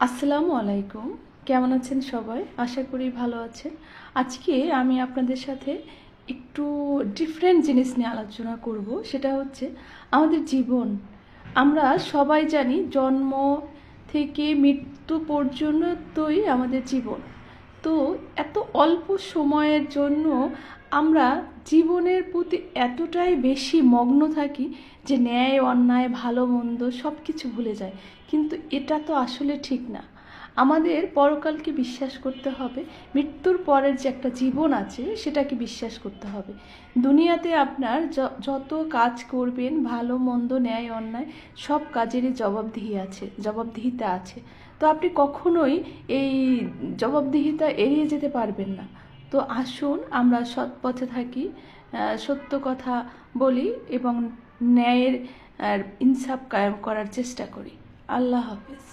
আসসালামু আলাইকুম। কেমন আছেন সবাই? আশা করি ভালো আছেন। আজকে আমি আপনাদের সাথে একটু ডিফারেন্ট জিনিস নিয়ে আলোচনা করব। সেটা হচ্ছে আমাদের জীবন। আমরা সবাই জানি জন্ম থেকে মৃত্যু পর্যন্তই আমাদের জীবন। তো এত অল্প সময়ের জন্য আমরা জীবনের প্রতি এতটাই বেশি মগ্ন থাকি যে ন্যায় অন্যায় ভালো মন্দ সব কিছু ভুলে যায়। কিন্তু এটা তো আসলে ঠিক না। আমাদের পরকালকে বিশ্বাস করতে হবে, মৃত্যুর পরের যে একটা জীবন আছে সেটাকে বিশ্বাস করতে হবে। দুনিয়াতে আপনার যত কাজ করবেন ভালো মন্দ ন্যায় অন্যায় সব কাজেরই জবাবদিহিতা আছে। তো আপনি কখনোই এই জবাবদিহিতা এড়িয়ে যেতে পারবেন না। তো আসুন আমরা সৎ পথে থাকি, সত্য কথা বলি এবং ন্যায়ের ইনসাফ কায়েম করার চেষ্টা করি। আল্লাহ হাফেজ।